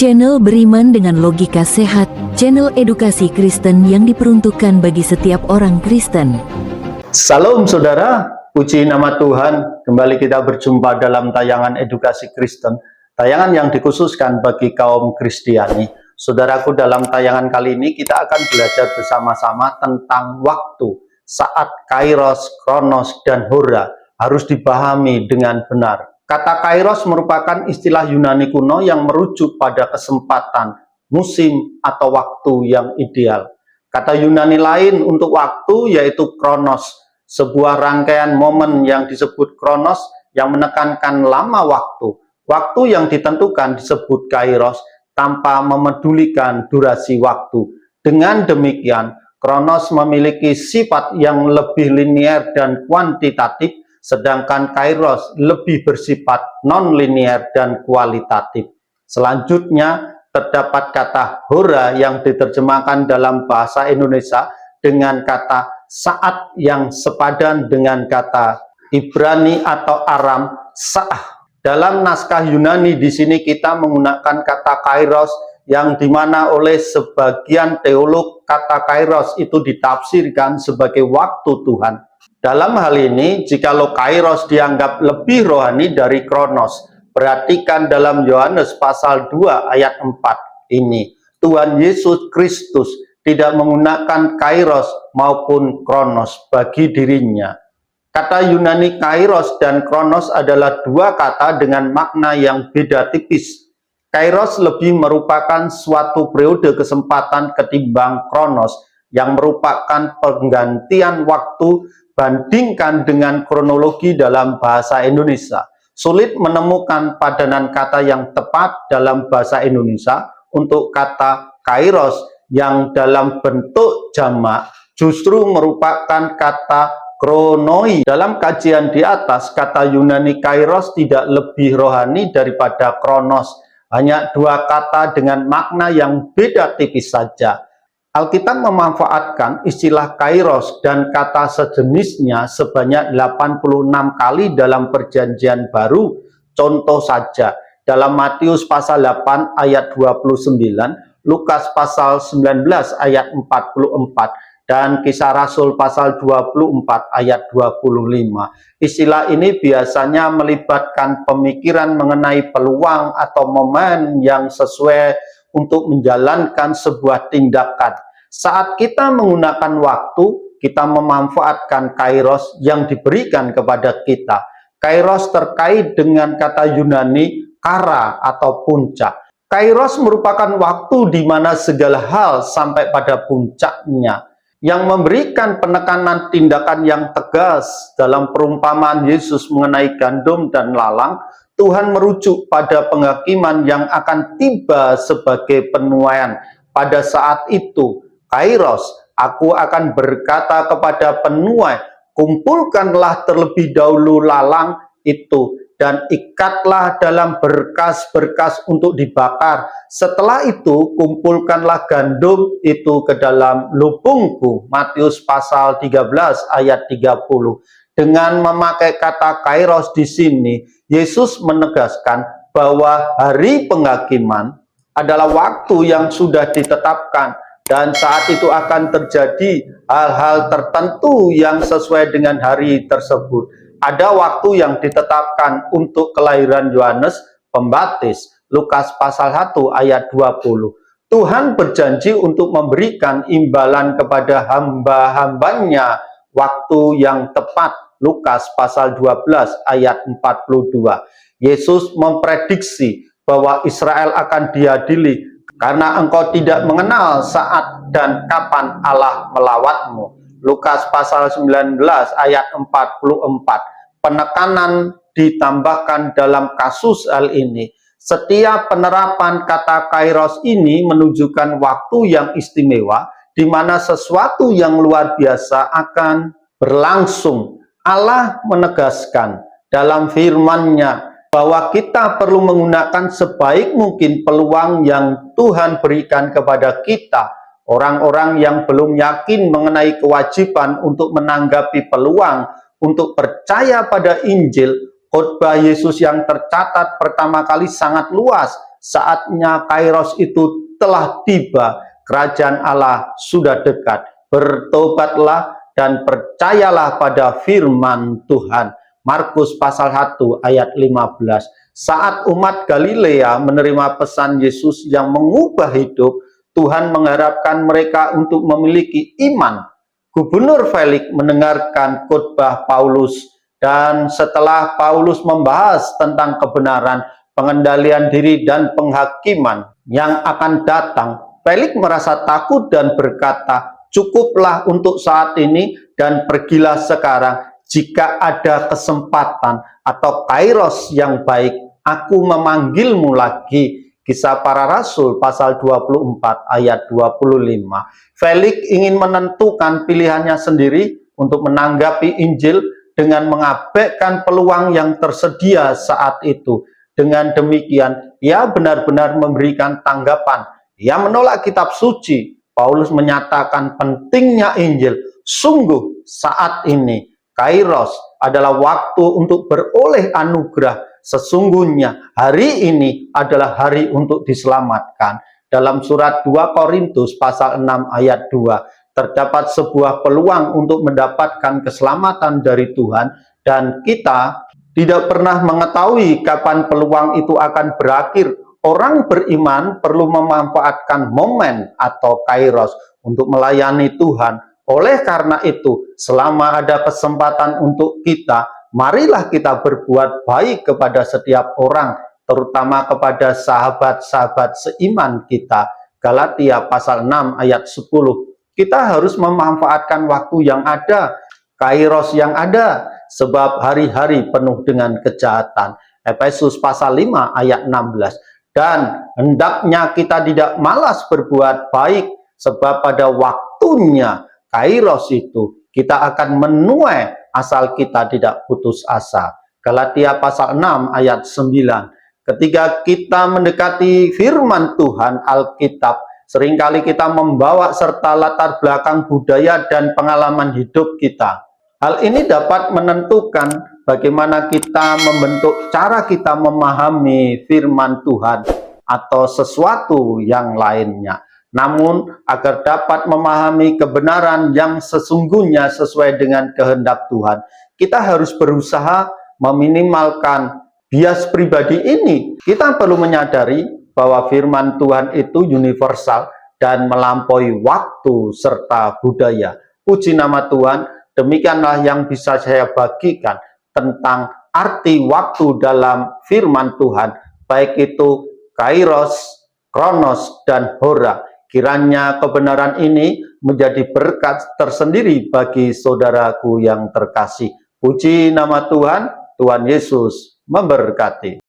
Channel beriman dengan logika sehat, channel edukasi Kristen yang diperuntukkan bagi setiap orang Kristen. Salam saudara, puji nama Tuhan. Kembali kita berjumpa dalam tayangan edukasi Kristen, tayangan yang dikhususkan bagi kaum Kristiani. Saudaraku, dalam tayangan kali ini kita akan belajar bersama-sama tentang waktu, saat, kairos, kronos, dan hora harus dipahami dengan benar. Kata kairos merupakan istilah Yunani kuno yang merujuk pada kesempatan, musim, atau waktu yang ideal. Kata Yunani lain untuk waktu yaitu kronos, sebuah rangkaian momen yang disebut kronos yang menekankan lama waktu. Waktu yang ditentukan disebut kairos tanpa memedulikan durasi waktu. Dengan demikian, kronos memiliki sifat yang lebih linier dan kuantitatif, sedangkan kairos lebih bersifat non-linier dan kualitatif. Selanjutnya, terdapat kata hora yang diterjemahkan dalam bahasa Indonesia dengan kata saat yang sepadan dengan kata Ibrani atau Aram sa'ah. Dalam naskah Yunani di sini kita menggunakan kata kairos yang dimana oleh sebagian teolog kata kairos itu ditafsirkan sebagai waktu Tuhan. Dalam hal ini, jikalau kairos dianggap lebih rohani dari kronos, perhatikan dalam Yohanes pasal 2 ayat 4 ini, Tuhan Yesus Kristus tidak menggunakan kairos maupun kronos bagi dirinya. Kata Yunani kairos dan kronos adalah dua kata dengan makna yang beda tipis. Kairos lebih merupakan suatu periode kesempatan ketimbang kronos yang merupakan penggantian waktu. Bandingkan dengan kronologi dalam bahasa Indonesia. Sulit menemukan padanan kata yang tepat dalam bahasa Indonesia untuk kata kairos yang dalam bentuk jamak justru merupakan kata kronoi. Dalam kajian di atas, kata Yunani kairos tidak lebih rohani daripada kronos. Hanya dua kata dengan makna yang beda tipis saja. Alkitab memanfaatkan istilah kairos dan kata sejenisnya sebanyak 86 kali dalam Perjanjian Baru. Contoh saja, dalam Matius pasal 8 ayat 29, Lukas pasal 19 ayat 44, dan Kisah Rasul pasal 24 ayat 25. Istilah ini biasanya melibatkan pemikiran mengenai peluang atau momen yang sesuai untuk menjalankan sebuah tindakan. Saat kita menggunakan waktu, kita memanfaatkan kairos yang diberikan kepada kita. Kairos terkait dengan kata Yunani kara atau puncak. Kairos merupakan waktu di mana segala hal sampai pada puncaknya, yang memberikan penekanan tindakan yang tegas. Dalam perumpamaan Yesus mengenai gandum dan lalang, Tuhan merujuk pada penghakiman yang akan tiba sebagai penuaian. Pada saat itu, kairos, aku akan berkata kepada penuai, kumpulkanlah terlebih dahulu lalang itu, dan ikatlah dalam berkas-berkas untuk dibakar. Setelah itu, kumpulkanlah gandum itu ke dalam lubungku. Matius pasal 13 ayat 30. Dengan memakai kata kairos di sini, Yesus menegaskan bahwa hari penghakiman adalah waktu yang sudah ditetapkan, dan saat itu akan terjadi hal-hal tertentu yang sesuai dengan hari tersebut. Ada waktu yang ditetapkan untuk kelahiran Yohanes Pembaptis, Lukas pasal 1 ayat 20. Tuhan berjanji untuk memberikan imbalan kepada hamba-hambanya waktu yang tepat, Lukas pasal 12 ayat 42. Yesus memprediksi bahwa Israel akan diadili karena engkau tidak mengenal saat dan kapan Allah melawatmu. Lukas pasal 19 ayat 44. Penekanan ditambahkan dalam kasus hal ini. Setiap penerapan kata kairos ini menunjukkan waktu yang istimewa di mana sesuatu yang luar biasa akan berlangsung. Allah menegaskan dalam firman-Nya bahwa kita perlu menggunakan sebaik mungkin peluang yang Tuhan berikan kepada kita. Orang-orang yang belum yakin mengenai kewajiban untuk menanggapi peluang untuk percaya pada Injil, khotbah Yesus yang tercatat pertama kali sangat luas saatnya Kairos itu telah tiba, kerajaan Allah sudah dekat. Bertobatlah dan percayalah pada firman Tuhan. Markus pasal 1 ayat 15. Saat umat Galilea menerima pesan Yesus yang mengubah hidup, Tuhan mengharapkan mereka untuk memiliki iman. Gubernur Felix mendengarkan khotbah Paulus, dan setelah Paulus membahas tentang kebenaran, pengendalian diri dan penghakiman yang akan datang, Felix merasa takut dan berkata, "Cukuplah untuk saat ini dan pergilah sekarang. Jika ada kesempatan atau kairos yang baik, aku memanggilmu lagi." Kisah Para Rasul pasal 24 ayat 25. Felix ingin menentukan pilihannya sendiri untuk menanggapi Injil dengan mengabaikan peluang yang tersedia saat itu. Dengan demikian, ia benar-benar memberikan tanggapan. Ia menolak kitab suci. Paulus menyatakan pentingnya Injil. Sungguh saat ini, Kairos adalah waktu untuk beroleh anugerah. Sesungguhnya hari ini adalah hari untuk diselamatkan. Dalam surat 2 Korintus pasal 6 ayat 2, terdapat sebuah peluang untuk mendapatkan keselamatan dari Tuhan, dan kita tidak pernah mengetahui kapan peluang itu akan berakhir. Orang beriman perlu memanfaatkan momen atau kairos untuk melayani Tuhan. Oleh karena itu, selama ada kesempatan untuk kita, marilah kita berbuat baik kepada setiap orang, terutama kepada sahabat-sahabat seiman kita. Galatia pasal 6 ayat 10. Kita harus memanfaatkan waktu yang ada, kairos yang ada, sebab hari-hari penuh dengan kejahatan. Efesus pasal 5 ayat 16. Dan hendaknya kita tidak malas berbuat baik, sebab pada waktunya kairos itu kita akan menuai asal kita tidak putus asa. Galatia pasal 6 ayat 9. Ketika kita mendekati firman Tuhan Alkitab, seringkali kita membawa serta latar belakang budaya dan pengalaman hidup kita. Hal ini dapat menentukan bagaimana kita membentuk cara kita memahami firman Tuhan atau sesuatu yang lainnya. Namun, agar dapat memahami kebenaran yang sesungguhnya sesuai dengan kehendak Tuhan, kita harus berusaha meminimalkan bias pribadi ini. Kita perlu menyadari bahwa firman Tuhan itu universal dan melampaui waktu serta budaya. Puji nama Tuhan, demikianlah yang bisa saya bagikan tentang arti waktu dalam firman Tuhan, baik itu kairos, kronos, dan hora. Kiranya kebenaran ini menjadi berkat tersendiri bagi saudaraku yang terkasih. Puji nama Tuhan, Tuhan Yesus memberkati.